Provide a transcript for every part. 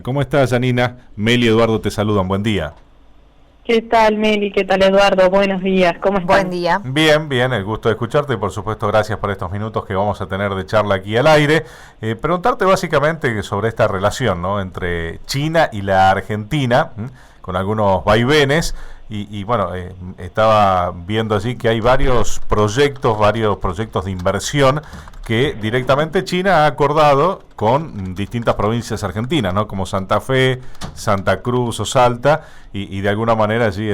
¿Cómo estás, Janina? Meli y Eduardo te saludan, buen día. ¿Qué tal, Meli? ¿Qué tal, Eduardo? Buenos días, ¿cómo están? Buen día. Bien, bien, el gusto de escucharte y por supuesto gracias por estos minutos que vamos a tener de charla aquí al aire. Preguntarte básicamente sobre esta relación, ¿no?, entre China y la Argentina, con algunos vaivenes. Y bueno, estaba viendo allí que hay varios proyectos de inversión que directamente China ha acordado con distintas provincias argentinas, ¿no?, como Santa Fe, Santa Cruz o Salta, y de alguna manera allí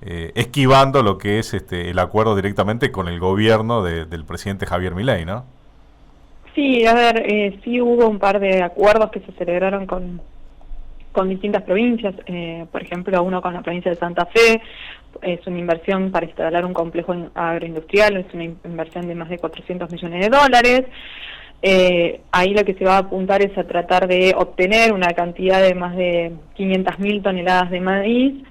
esquivando lo que es el acuerdo directamente con el gobierno del presidente Javier Milei, ¿no? Sí, a ver, sí hubo un par de acuerdos que se celebraron con distintas provincias, por ejemplo, uno con la provincia de Santa Fe. Es una inversión para instalar un complejo agroindustrial, es una inversión de más de 400 millones de dólares. Ahí lo que se va a apuntar es a tratar de obtener una cantidad de más de 500.000 toneladas de maíz,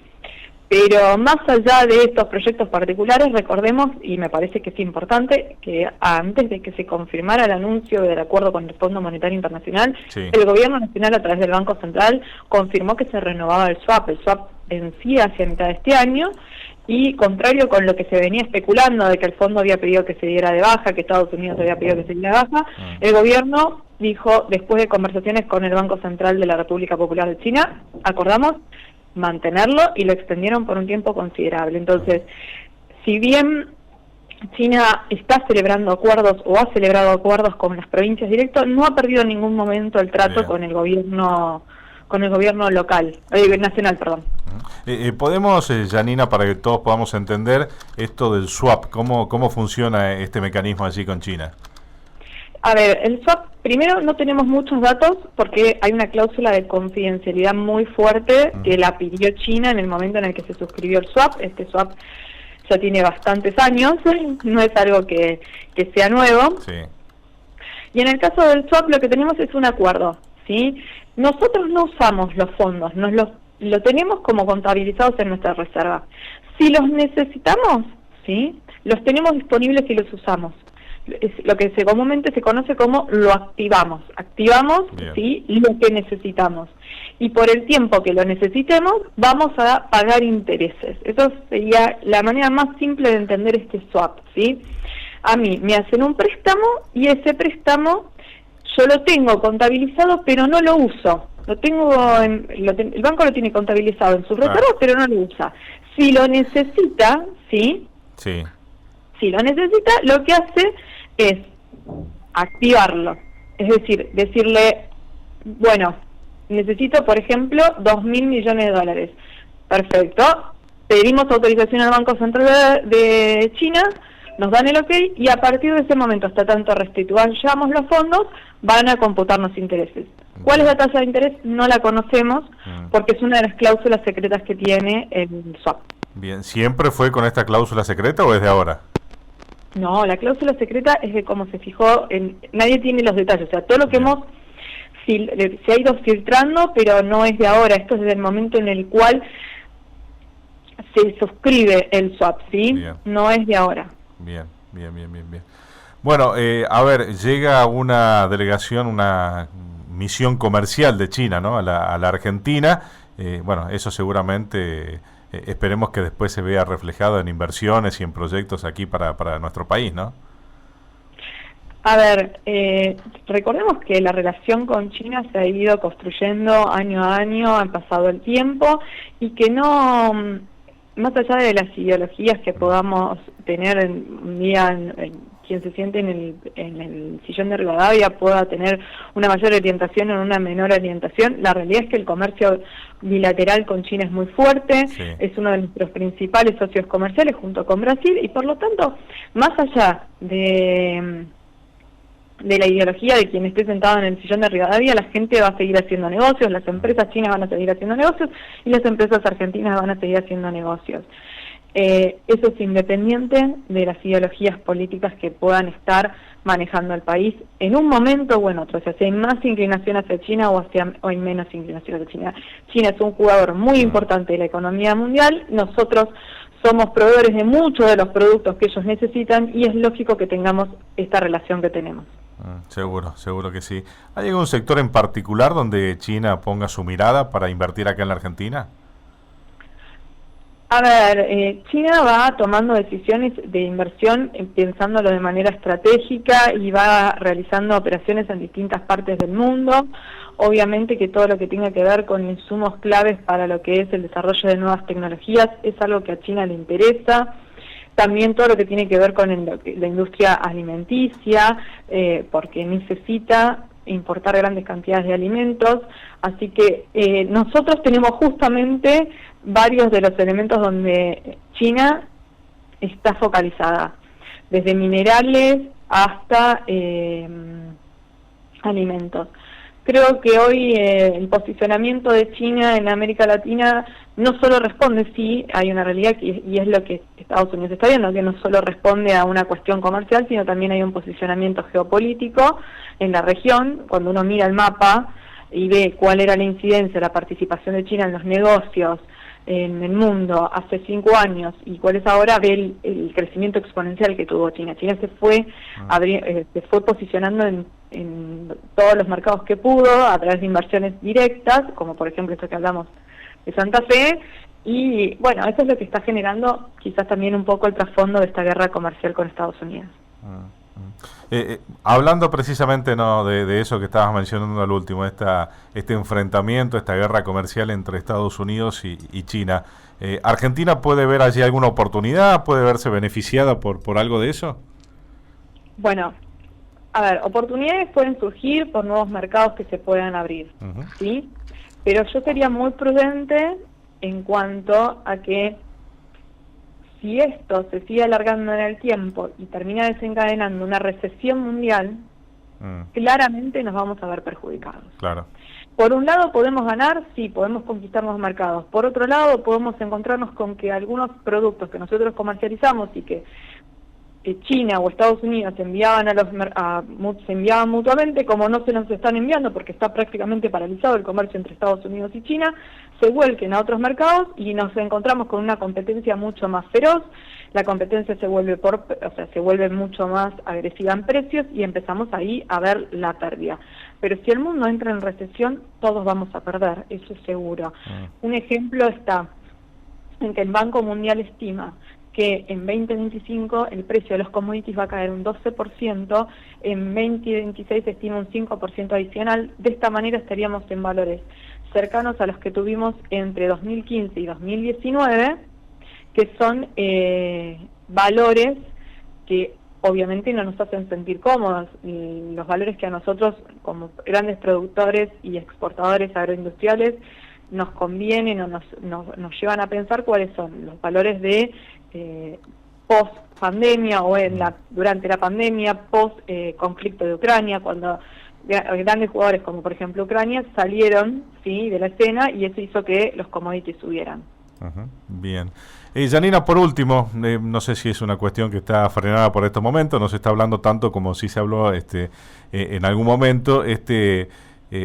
pero más allá de estos proyectos particulares, recordemos, y me parece que es importante, que antes de que se confirmara el anuncio del acuerdo con el Fondo Monetario Internacional, sí, el Gobierno Nacional, a través del Banco Central, confirmó que se renovaba el swap. El swap vencía hacia mitad de este año, y contrario con lo que se venía especulando, de que el fondo había pedido que se diera de baja, que Estados Unidos había pedido que se diera de baja, el Gobierno dijo, después de conversaciones con el Banco Central de la República Popular de China, acordamos mantenerlo y lo extendieron por un tiempo considerable. Entonces, si bien China está celebrando acuerdos o ha celebrado acuerdos con las provincias directos, no ha perdido en ningún momento el trato con el gobierno local, nacional, perdón. Podemos, Janina, para que todos podamos entender esto del swap, ¿cómo funciona este mecanismo allí con China? A ver, el swap, primero no tenemos muchos datos porque hay una cláusula de confidencialidad muy fuerte que la pidió China en el momento en el que se suscribió el swap. Este swap ya tiene bastantes años, no es algo que sea nuevo. Sí. Y en el caso del swap lo que tenemos es un acuerdo, ¿sí? Nosotros no usamos los fondos, lo tenemos como contabilizados en nuestra reserva. Si los necesitamos, ¿sí?, los tenemos disponibles y los usamos. Es lo que comúnmente se conoce como lo activamos. Activamos, ¿sí?, lo que necesitamos. Y por el tiempo que lo necesitemos, vamos a pagar intereses. Eso sería la manera más simple de entender este swap, ¿sí? A mí me hacen un préstamo y ese préstamo yo lo tengo contabilizado, pero no lo uso. El banco lo tiene contabilizado en sus reservas, pero no lo usa. Si lo necesita, ¿sí? Sí. Si lo necesita, lo que hace es activarlo. Es decir, decirle, bueno, necesito, por ejemplo, 2.000 millones de dólares. Perfecto. Pedimos autorización al Banco Central de China, nos dan el ok, y a partir de ese momento, hasta tanto restituyamos los fondos, van a computarnos intereses. ¿Cuál es la tasa de interés? No la conocemos, porque es una de las cláusulas secretas que tiene el swap. Bien, ¿siempre fue con esta cláusula secreta o es de ahora? No, la cláusula secreta es de cómo se fijó, nadie tiene los detalles, o sea, todo lo que se ha ido filtrando, pero no es de ahora, esto es desde el momento en el cual se suscribe el swap, ¿sí? Bien. No es de ahora. Bien. Bueno, a ver, llega una delegación, una misión comercial de China, ¿no?, a la Argentina. Bueno, eso seguramente... esperemos que después se vea reflejado en inversiones y en proyectos aquí para nuestro país, ¿no? A ver, recordemos que la relación con China se ha ido construyendo año a año, ha pasado el tiempo, y que no, más allá de las ideologías que podamos tener un día quien se siente en el sillón de Rivadavia pueda tener una mayor orientación o una menor orientación, la realidad es que el comercio bilateral con China es muy fuerte, sí, es uno de nuestros principales socios comerciales junto con Brasil, y por lo tanto, más allá de la ideología de quien esté sentado en el sillón de Rivadavia, la gente va a seguir haciendo negocios, las empresas chinas van a seguir haciendo negocios y las empresas argentinas van a seguir haciendo negocios. Eso es independiente de las ideologías políticas que puedan estar manejando el país en un momento o en otro, o sea, si hay más inclinación hacia China o hay menos inclinación hacia China. China es un jugador muy importante de la economía mundial, nosotros somos proveedores de muchos de los productos que ellos necesitan y es lógico que tengamos esta relación que tenemos. Seguro, seguro que sí. ¿Hay algún sector en particular donde China ponga su mirada para invertir acá en la Argentina? A ver, China va tomando decisiones de inversión pensándolo de manera estratégica y va realizando operaciones en distintas partes del mundo. Obviamente que todo lo que tenga que ver con insumos claves para lo que es el desarrollo de nuevas tecnologías es algo que a China le interesa. También todo lo que tiene que ver con la industria alimenticia, porque necesita importar grandes cantidades de alimentos, así que nosotros tenemos justamente varios de los elementos donde China está focalizada, desde minerales hasta alimentos. Creo que hoy el posicionamiento de China en América Latina no solo responde, sí, hay una realidad y es lo que Estados Unidos está viendo, que no solo responde a una cuestión comercial, sino también hay un posicionamiento geopolítico en la región. Cuando uno mira el mapa y ve cuál era la incidencia, la participación de China en los negocios en el mundo hace 5 años y cuál es ahora, ve el crecimiento exponencial que tuvo China. China se fue posicionando en todos los mercados que pudo a través de inversiones directas, como por ejemplo esto que hablamos de Santa Fe, y bueno, eso es lo que está generando quizás también un poco el trasfondo de esta guerra comercial con Estados Unidos. Hablando precisamente de eso que estabas mencionando al último, este enfrentamiento, esta guerra comercial entre Estados Unidos y China, ¿Argentina puede ver allí alguna oportunidad? ¿Puede verse beneficiada por algo de eso? Bueno, a ver, oportunidades pueden surgir por nuevos mercados que se puedan abrir, ¿sí? Pero yo sería muy prudente en cuanto a que si esto se sigue alargando en el tiempo y termina desencadenando una recesión mundial, claramente nos vamos a ver perjudicados. Claro. Por un lado podemos ganar, sí, podemos conquistar nuevos mercados. Por otro lado podemos encontrarnos con que algunos productos que nosotros comercializamos y que China o Estados Unidos enviaban se enviaban mutuamente, como no se nos están enviando porque está prácticamente paralizado el comercio entre Estados Unidos y China, se vuelquen a otros mercados y nos encontramos con una competencia mucho más feroz. La competencia se vuelve mucho más agresiva en precios y empezamos ahí a ver la pérdida. Pero si el mundo entra en recesión, todos vamos a perder, eso es seguro. Un ejemplo está en que el Banco Mundial estima que en 2025 el precio de los commodities va a caer un 12%, en 2026 se estima un 5% adicional. De esta manera estaríamos en valores cercanos a los que tuvimos entre 2015 y 2019, que son valores que obviamente no nos hacen sentir cómodos. Y los valores que a nosotros, como grandes productores y exportadores agroindustriales, nos convienen o nos llevan a pensar cuáles son los valores de post pandemia o durante la pandemia, post conflicto de Ucrania, cuando grandes jugadores como por ejemplo Ucrania salieron, ¿sí?, de la escena, y eso hizo que los commodities subieran. Bien. Janina, por último, no sé si es una cuestión que está frenada por estos momentos, no se está hablando tanto como si se habló en algún momento,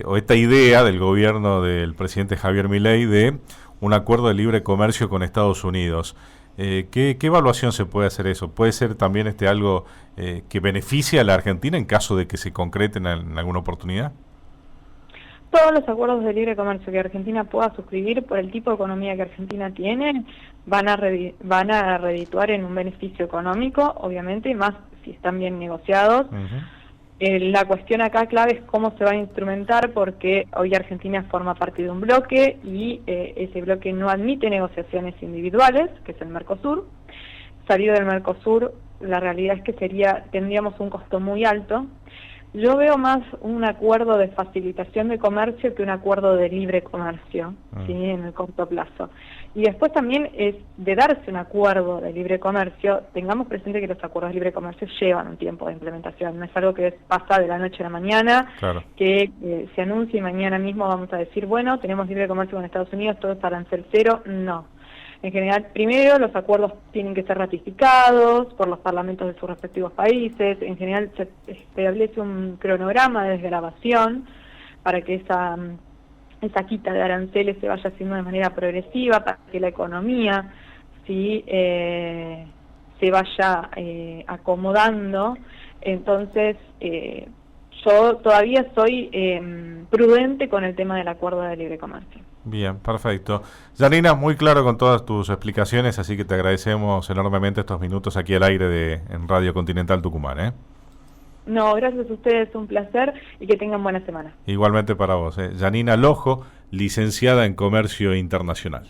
o esta idea del gobierno del presidente Javier Milei de un acuerdo de libre comercio con Estados Unidos. ¿Qué evaluación se puede hacer eso? ¿Puede ser también algo que beneficie a la Argentina en caso de que se concrete en alguna oportunidad? Todos los acuerdos de libre comercio que Argentina pueda suscribir por el tipo de economía que Argentina tiene van a redituar en un beneficio económico, obviamente, y más si están bien negociados. La cuestión acá clave es cómo se va a instrumentar, porque hoy Argentina forma parte de un bloque y ese bloque no admite negociaciones individuales, que es el Mercosur. Salir del Mercosur, la realidad es que tendríamos un costo muy alto. Yo veo más un acuerdo de facilitación de comercio que un acuerdo de libre comercio, ¿sí?, en el corto plazo. Y después también es de darse un acuerdo de libre comercio. Tengamos presente que los acuerdos de libre comercio llevan un tiempo de implementación, no es algo que pasa de la noche a la mañana, claro, que se anuncia y mañana mismo vamos a decir, bueno, tenemos libre comercio con Estados Unidos, todo es arancel cero. No. En general, primero los acuerdos tienen que ser ratificados por los parlamentos de sus respectivos países. En general se establece un cronograma de desgravación para que esa quita de aranceles se vaya haciendo de manera progresiva, para que la economía se vaya acomodando. Entonces, yo todavía soy prudente con el tema del acuerdo de libre comercio. Bien, perfecto. Janina, muy claro con todas tus explicaciones, así que te agradecemos enormemente estos minutos aquí al aire en Radio Continental Tucumán, ¿eh? No, gracias a ustedes, un placer y que tengan buena semana. Igualmente para vos, ¿eh? Janina Lojo, licenciada en Comercio Internacional.